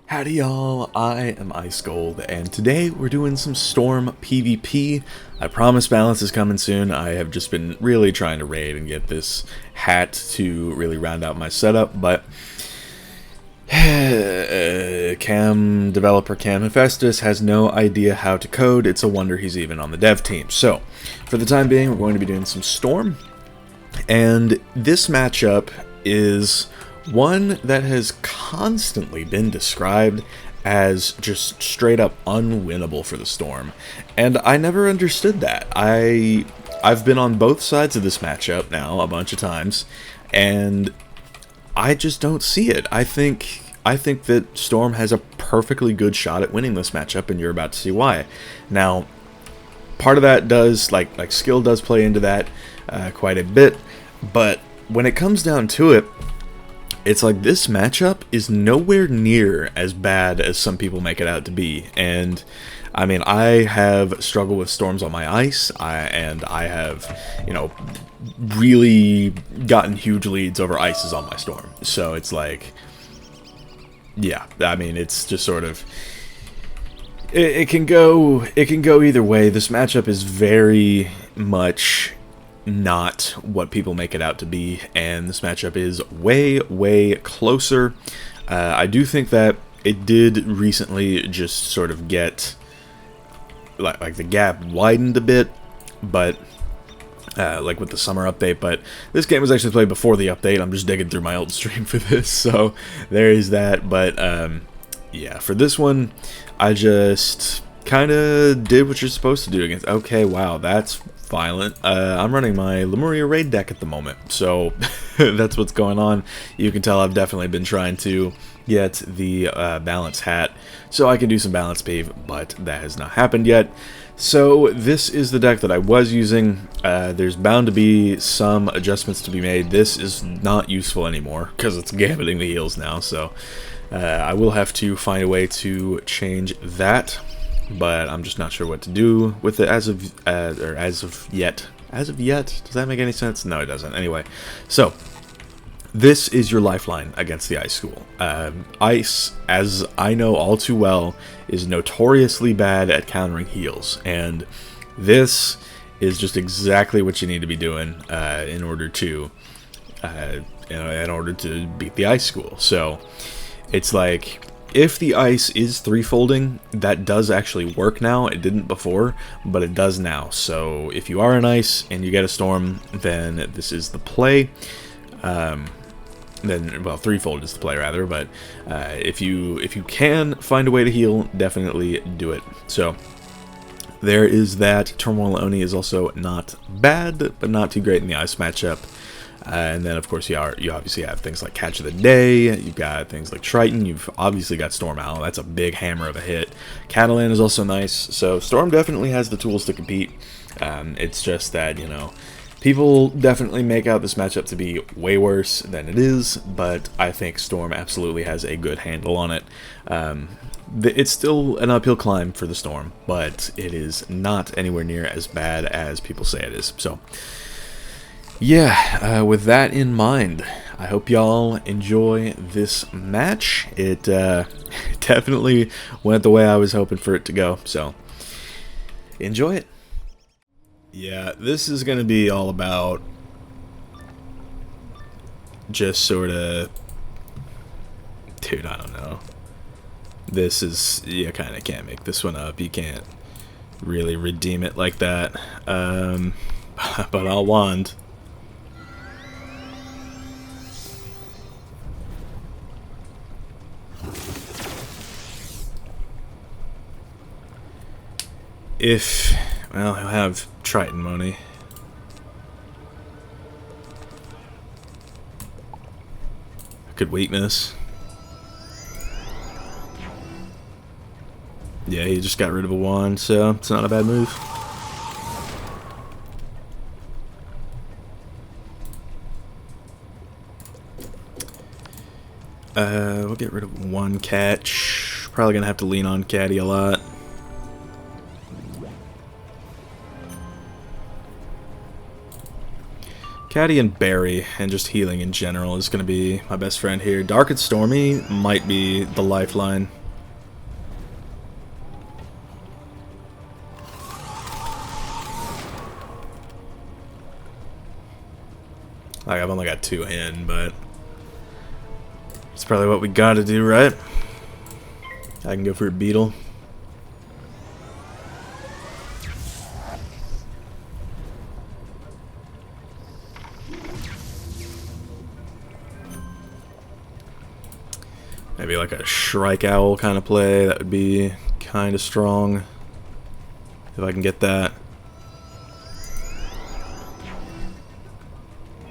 Howdy y'all, I am Ice Gold, and today we're doing some Storm PvP. I promise balance is coming soon. I have just been really trying to raid and get this hat to really round out my setup, but Cam developer Cam Hephaestus has no idea how to code. It's a wonder he's even on the dev team. So, for the time being, we're going to be doing some Storm, and this matchup is one that has constantly been described as just straight up unwinnable for the Storm, and I never understood that. I've been on both sides of this matchup now a bunch of times, and I just don't see it. I think that Storm has a perfectly good shot at winning this matchup, and you're about to see why. Now, part of that does, like skill does play into that quite a bit, but when it comes down to it, it's like this matchup is nowhere near as bad as some people make it out to be. And I mean, I have struggled with storms on my ice, and I have, you know, really gotten huge leads over ices on my storm. So it's like, yeah, I mean, it's just sort of, it can go either way. This matchup is very much not what people make it out to be, and this matchup is way closer. I do think that it did recently just sort of get like the gap widened a bit, but like with the summer update, but this game was actually played before the update. I'm just digging through my old stream for this, so there is that. But yeah, for this one, I just kind of did what you're supposed to do against. Okay, wow, that's violent. I'm running my Lemuria raid deck at the moment, so that's what's going on. You can tell I've definitely been trying to get the balance hat so I can do some balance pave, but that has not happened yet. So this is the deck that I was using. There's bound to be some adjustments to be made. This is not useful anymore because it's gambiting the heals now, so I will have to find a way to change that, but I'm just not sure what to do with it as of yet. As of yet? Does that make any sense? No, it doesn't. Anyway, so this is your lifeline against the Ice School. Ice, as I know all too well, is notoriously bad at countering heals, and this is just exactly what you need to be doing in order to beat the Ice School. So it's like, if the ice is three-folding, that does actually work now. It didn't before, but it does now. So if you are an ice and you get a storm, then this is the play. Then, well, threefold is the play rather, but if you can find a way to heal, definitely do it. So there is that. Turmoil Oni is also not bad, but not too great in the ice matchup. And then, of course, you obviously have things like Catch of the Day. You've got things like Triton. You've obviously got Storm Owl. That's a big hammer of a hit. Catalan is also nice. So Storm definitely has the tools to compete. It's just that, you know, people definitely make out this matchup to be way worse than it is. But I think Storm absolutely has a good handle on it. It's still an uphill climb for the Storm, but it is not anywhere near as bad as people say it is. So yeah, with that in mind, I hope y'all enjoy this match. It definitely went the way I was hoping for it to go, so enjoy it. Yeah, this is going to be all about just sort of, dude, I don't know. This is, you kind of can't make this one up. You can't really redeem it like that, but I'll wand. Well, he'll have Triton money. Good weakness. Yeah, he just got rid of a wand, so it's not a bad move. We'll get rid of one catch. Probably gonna have to lean on Caddy a lot. Caddy and Beary, and just healing in general, is going to be my best friend here. Dark and Stormy might be the lifeline. Like, I've only got 2 in, but it's probably what we gotta do, right? I can go for a beetle. Maybe like a Shrike Owl kind of play. That would be kind of strong if I can get that.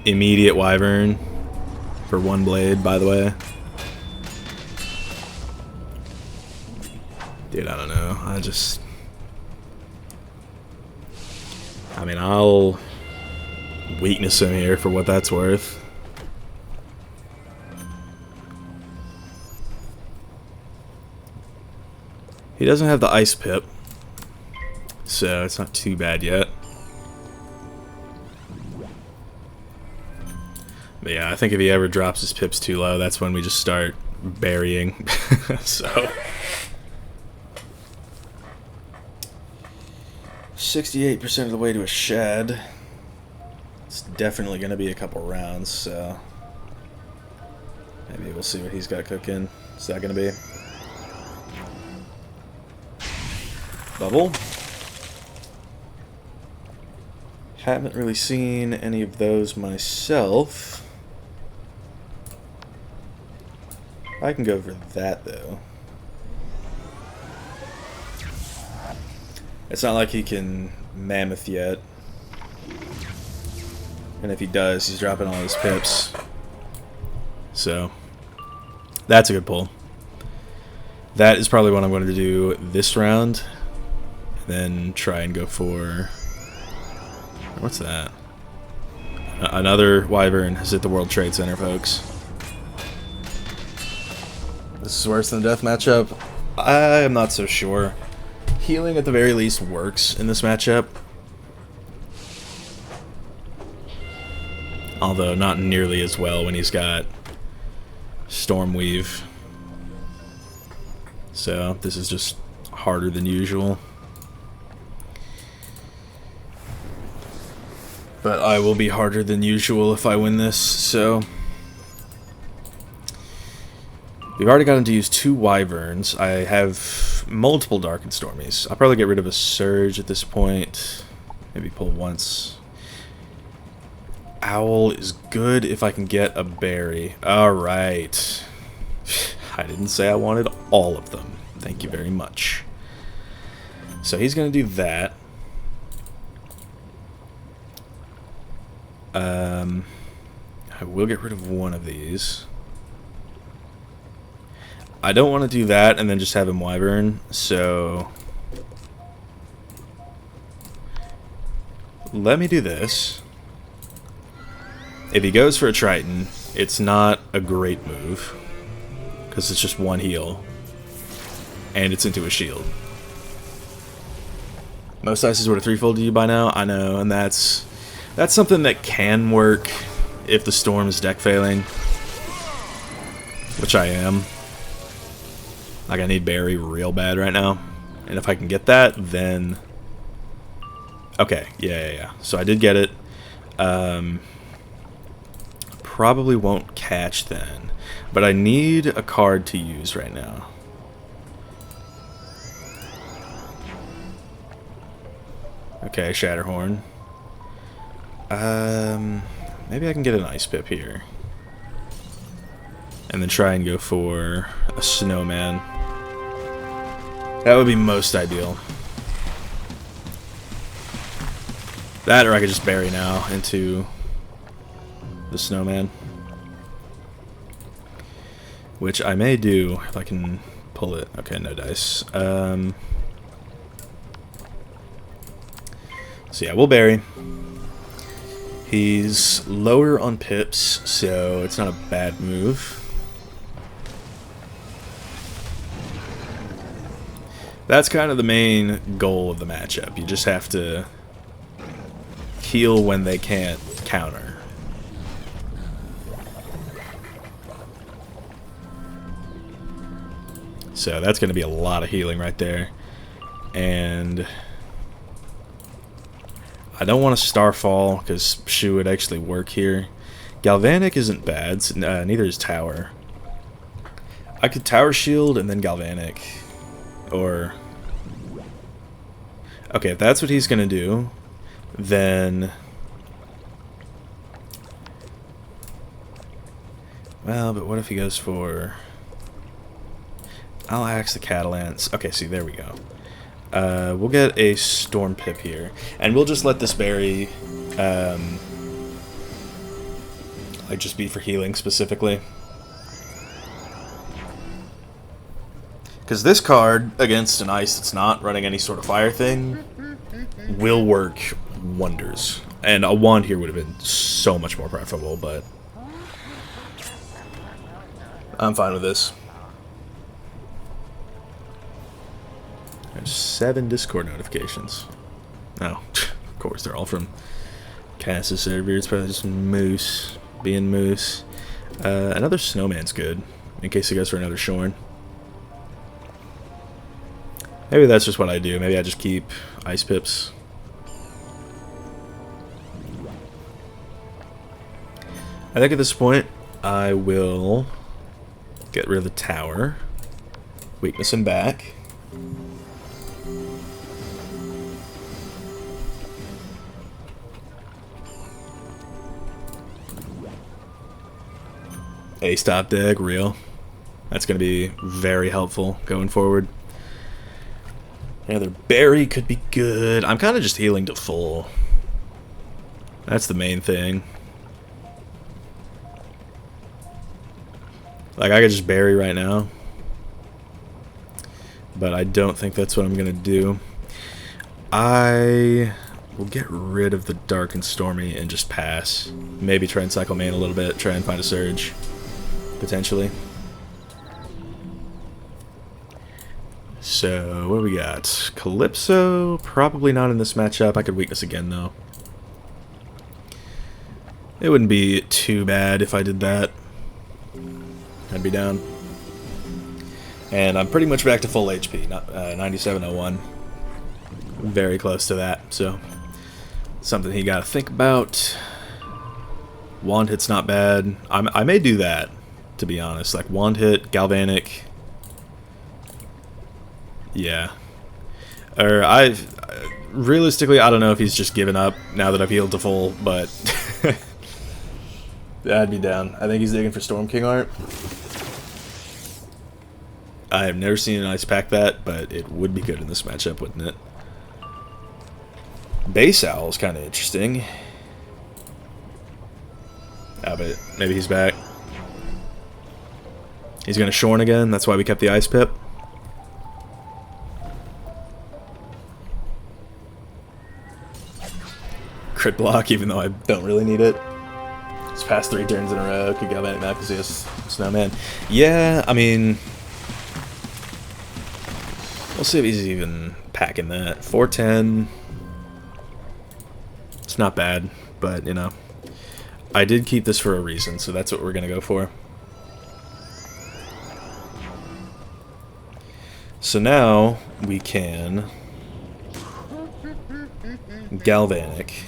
Immediate Wyvern for 1 blade, by the way. Dude, I don't know. I mean, I'll weakness him here for what that's worth. He doesn't have the Ice Pip, so it's not too bad yet. But yeah, I think if he ever drops his pips too low, that's when we just start burying. So 68% of the way to a shed. It's definitely going to be a couple rounds, so maybe we'll see what he's got cooking. Is that going to be bubble? Haven't really seen any of those myself. I can go for that, though. It's not like he can mammoth yet. And if he does, he's dropping all his pips. So, that's a good pull. That is probably what I'm going to do this round. And then try and go for... What's that? Another Wyvern has hit the World Trade Center, folks. This is worse than the death matchup. I am not so sure. Healing at the very least works in this matchup. Although not nearly as well when he's got Stormweave. So this is just harder than usual. But I will be harder than usual if I win this, so... We've already got him to use 2 Wyverns. I have multiple Dark and Stormies. I'll probably get rid of a Surge at this point. Maybe pull once. Owl is good if I can get a Beary. Alright. I didn't say I wanted all of them. Thank you very much. So he's going to do that. I will get rid of one of these. I don't want to do that and then just have him Wyvern, so let me do this. If he goes for a Triton, it's not a great move, because it's just 1 heal, and it's into a shield. Most dices would have 3-folded you by now, I know, and that's something that can work if the storm is deck failing, which I am. Like, I need Beary real bad right now. And if I can get that, then... Okay, yeah. So I did get it. Probably won't catch then. But I need a card to use right now. Okay, Shatterhorn. Maybe I can get an Ice Pip here. And then try and go for a Snowman. That would be most ideal. That, or I could just bury now into the Snowman. Which I may do if I can pull it. Okay, no dice. So yeah, we'll bury. He's lower on pips, so it's not a bad move. That's kind of the main goal of the matchup. You just have to heal when they can't counter. So that's going to be a lot of healing right there. And I don't want a Starfall because Shu would actually work here. Galvanic isn't bad, neither is Tower. I could Tower Shield and then Galvanic. Or... okay, if that's what he's going to do, then... well, but what if he goes for... I'll axe the Catalans. Okay, see, there we go. We'll get a Storm Pip here. And we'll just let this Beary... like, just be for healing, specifically. Because this card, against an ice that's not running any sort of fire thing, will work wonders. And a wand here would have been so much more preferable, but... I'm fine with this. There's 7 Discord notifications. Oh, of course, they're all from Cass's server. It's probably just Moose being Moose. Another Snowman's good, in case he goes for another Shorn. Maybe that's just what I do. Maybe I just keep Ice Pips. I think at this point, I will get rid of the Tower. Weakness him back. A stop deck, real. That's going to be very helpful going forward. Another Beary could be good. I'm kind of just healing to full. That's the main thing. Like, I could just Beary right now. But I don't think that's what I'm going to do. I will get rid of the Dark and Stormy and just pass. Maybe try and cycle main a little bit. Try and find a Surge. Potentially. So, what do we got? Calypso, probably not in this matchup. I could weakness again, though. It wouldn't be too bad if I did that. I'd be down. And I'm pretty much back to full HP, 9701. Very close to that, so something he got to think about. Wand hit's not bad. I may do that, to be honest. Like, wand hit, galvanic... yeah. Or realistically, I don't know if he's just given up now that I've healed to full, but I'd be down. I think he's digging for Storm King art. I have never seen an ice pack that, but it would be good in this matchup, wouldn't it? Base Owl is kind of interesting. Ah, but maybe he's back. He's going to Shorn again, that's why we kept the Ice Pip. Crit block, even though I don't really need it. It's past 3 turns in a row. Could go back now because he has Snowman. Yeah, I mean... we'll see if he's even packing that. 410. It's not bad, but, you know. I did keep this for a reason, so that's what we're going to go for. So now, we can... Galvanic.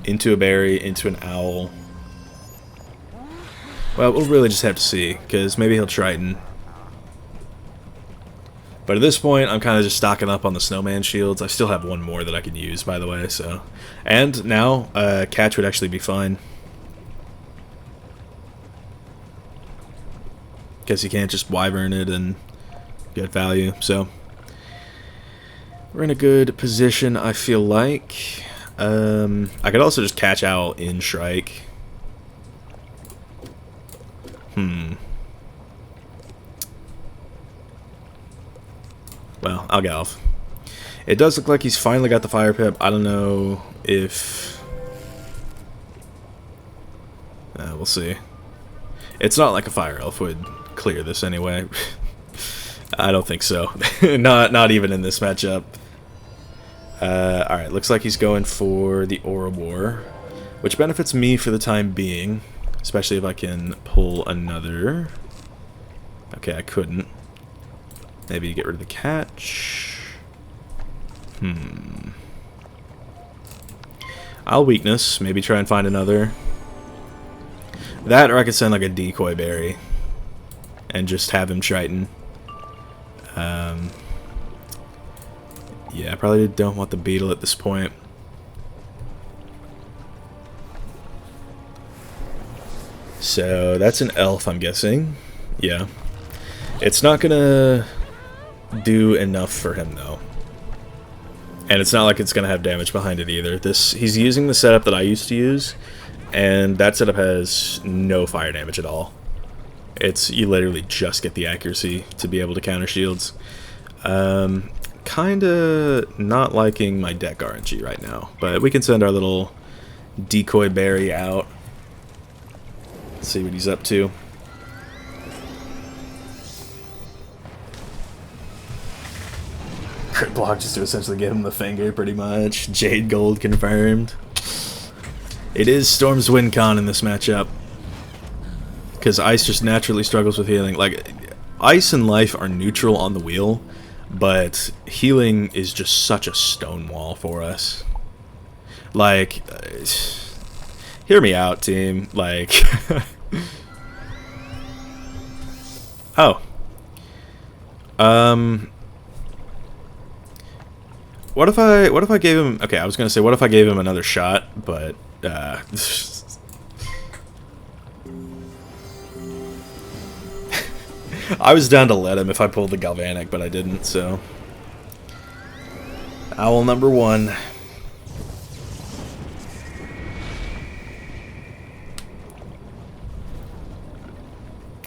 Into a Beary, into an Owl. Well, we'll really just have to see, because maybe he'll Triton. But at this point, I'm kind of just stocking up on the Snowman shields. I still have one more that I can use, by the way, so... and now, Catch would actually be fine. Because you can't just Wyvern it and get value, so... we're in a good position, I feel like. I could also just catch Owl in Shrike. Well, I'll get off. It does look like he's finally got the Fire Pip. I don't know if... we'll see. It's not like a Fire Elf would clear this anyway. I don't think so. not even in this matchup. Alright, looks like he's going for the Ouroboros, which benefits me for the time being, especially if I can pull another. Okay, I couldn't. Maybe get rid of the catch. I'll weakness. Maybe try and find another. That, or I could send like a decoy berry and just have him Triton. Yeah, I probably don't want the beetle at this point. So that's an elf, I'm guessing. Yeah. It's not gonna do enough for him though. And it's not like it's gonna have damage behind it either. He's using the setup that I used to use, and that setup has no fire damage at all. You literally just get the accuracy to be able to counter shields. Kinda not liking my deck RNG right now, but we can send our little decoy berry out. See what he's up to. Crit block just to essentially give him the finger, pretty much. Jade Gold confirmed. It is Storm's win con in this matchup, because Ice just naturally struggles with healing. Like, Ice and Life are neutral on the wheel, but healing is just such a stonewall for us. Like, hear me out, team. Like, oh, what if I gave him? Okay, I was gonna say, what if I gave him another shot, but I was down to let him if I pulled the Galvanic, but I didn't, so. Owl number 1.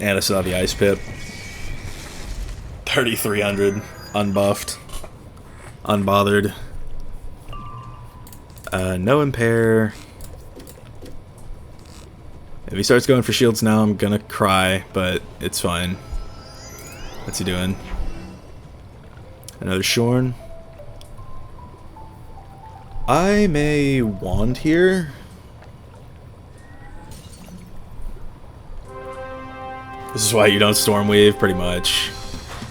And I still have the Ice Pip. 3,300, unbuffed, unbothered. No impair. If he starts going for shields now, I'm gonna cry, but it's fine. What's he doing? Another Shorn. I may wand here. This is why you don't Storm Weave, pretty much.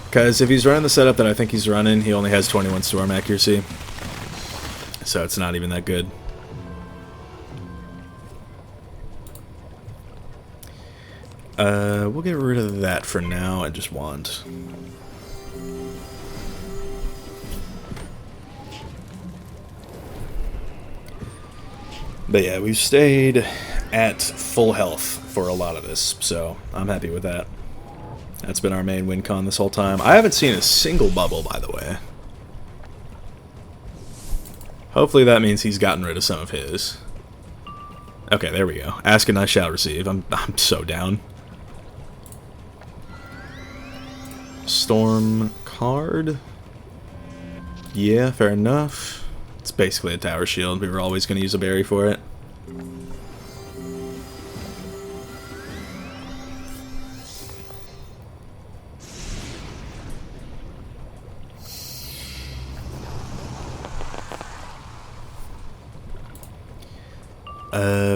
Because if he's running the setup that I think he's running, he only has 21 Storm accuracy. So it's not even that good. We'll get rid of that for now and just wand. But yeah, we've stayed at full health for a lot of this, so I'm happy with that. That's been our main win con this whole time. I haven't seen a single bubble, by the way. Hopefully that means he's gotten rid of some of his. Okay, there we go. Ask and I shall receive. I'm so down. Storm card. Yeah, fair enough. It's basically a tower shield. We were always going to use a berry for it.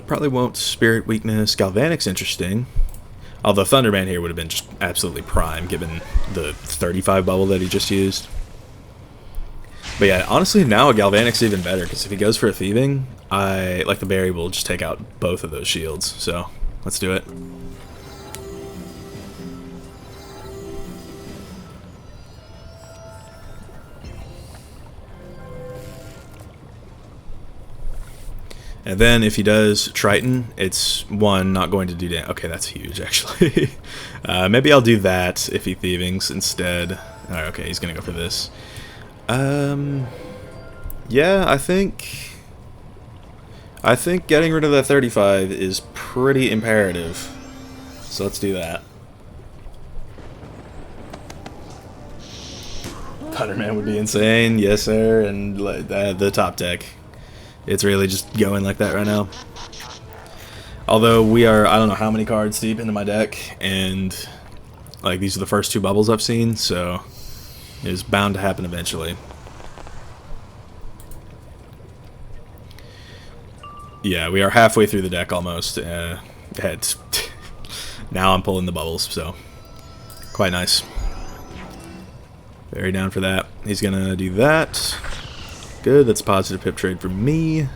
Probably won't Spirit Weakness. Galvanic's interesting. Although Thunderman here would have been just absolutely prime, given the 35 bubble that he just used. But yeah, honestly, now a Galvanic's even better, because if he goes for a Thieving, the berry will just take out both of those shields. So, let's do it. And then if he does Triton, it's one, not going to do damage. Okay, that's huge, actually. Maybe I'll do that if he Thievings instead. Alright, okay, he's going to go for this. Yeah, I think getting rid of that 35 is pretty imperative. So let's do that. Thunderman would be insane, yes sir, and the top deck. It's really just going like that right now. Although we are, I don't know how many cards deep into my deck, and like these are the first 2 bubbles I've seen, so it is bound to happen eventually. Yeah, we are halfway through the deck almost. Now I'm pulling the bubbles, so quite nice. Very down for that. He's gonna do that. Good, that's a positive pip trade for me.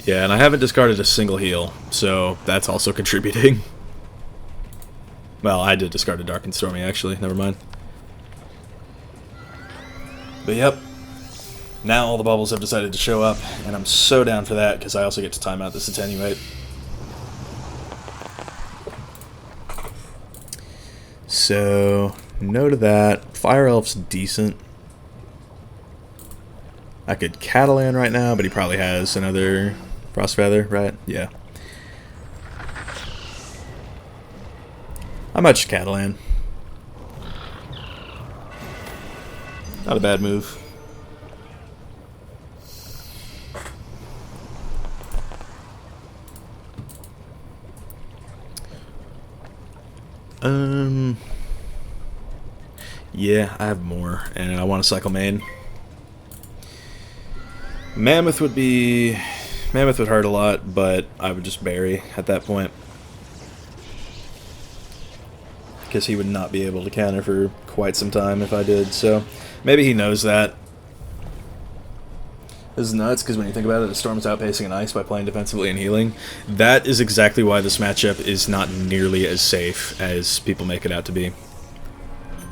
Yeah, and I haven't discarded a single heal, so that's also contributing. Well, I did discard a Dark and Stormy, actually. Never mind. But yep. Now all the bubbles have decided to show up, and I'm so down for that, because I also get to time out this Attenuate. So, no to that. Fire Elf's decent. I could Catalan right now, but he probably has another Frostfeather, right? Yeah. I might just Catalan. Not a bad move. Yeah, I have more, and I want to cycle main. Mammoth would hurt a lot, but I would just bury at that point. Because he would not be able to counter for quite some time if I did, so maybe he knows that. This is nuts, because when you think about it, the Storm's outpacing an Ice by playing defensively and healing. That is exactly why this matchup is not nearly as safe as people make it out to be.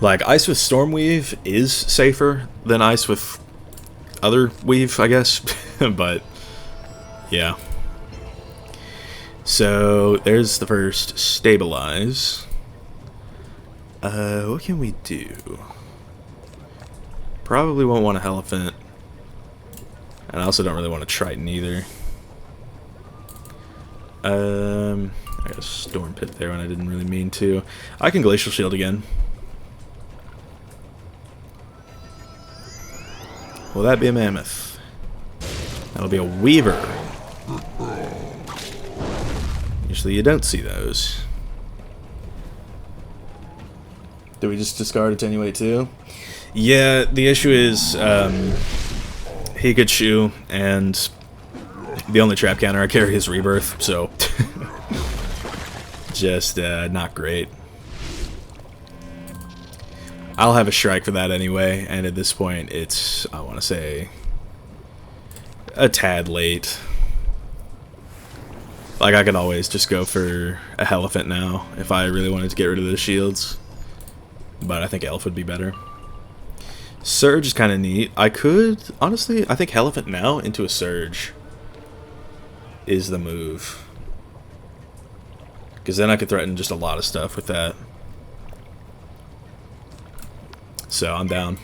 Like, Ice with Stormweave is safer than Ice with other Weave, I guess. But, yeah. So, there's the first Stabilize. What can we do? Probably won't want a Elephant. And I also don't really want a Triton either. I got a Storm Pit there when I didn't really mean to. I can Glacial Shield again. Will that be a Mammoth? That'll be a Weaver. Usually you don't see those. Do we just discard Attenuate too? Yeah, the issue is he could chew, and the only trap counter I carry is Rebirth, so just not great. I'll have a Shrike for that anyway, and at this point it's, I want to say, a tad late. Like, I could always just go for a Elephant now if I really wanted to get rid of those shields, but I think Elf would be better. Surge is kind of neat. I could, honestly, I think Elephant now into a Surge is the move. Because then I could threaten just a lot of stuff with that. So, I'm down.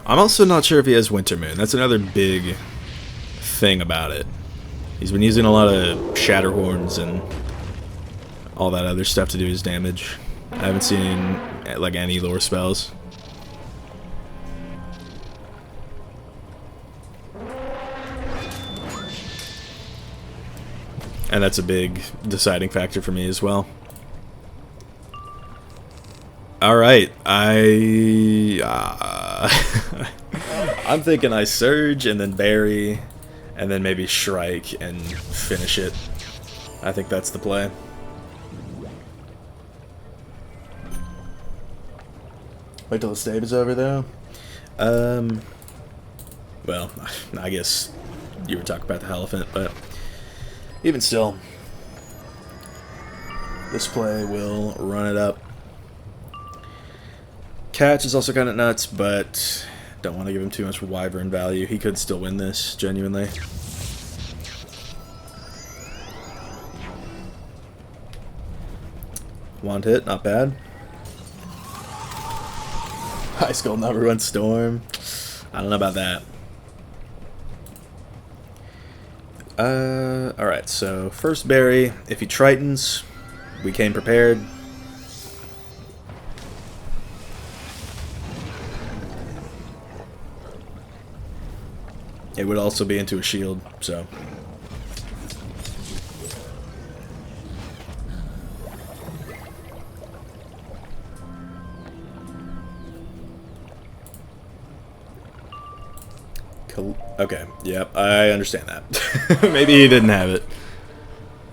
I'm also not sure if he has Winter Moon. That's another big thing about it. He's been using a lot of Shatterhorns and all that other stuff to do his damage. I haven't seen like any lore spells. And that's a big deciding factor for me as well. Alright, I'm thinking I Surge and then Bury and then maybe Shrike and finish it. I think that's the play. Wait till the stage is over though. Well, I guess you were talking about the Elephant, but even still, this play will run it up. Catch is also kind of nuts, but don't want to give him too much Wyvern value. He could still win this, genuinely. Wand hit, not bad. Ice Cold number 1 Storm. I don't know about that. Alright, so first Bury. If he Tritons, we came prepared. It would also be into a shield, so. Okay, yep, I understand that. Maybe he didn't have it.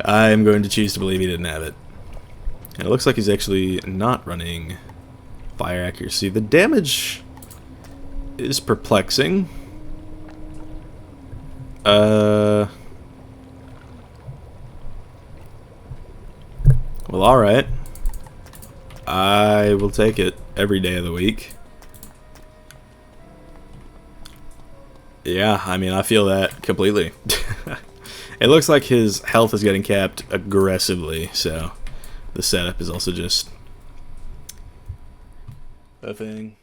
I'm going to choose to believe he didn't have it. And it looks like he's actually not running fire accuracy. The damage is perplexing. Well, alright. I will take it every day of the week. Yeah, I mean, I feel that completely. It looks like his health is getting capped aggressively, so the setup is also just a thing.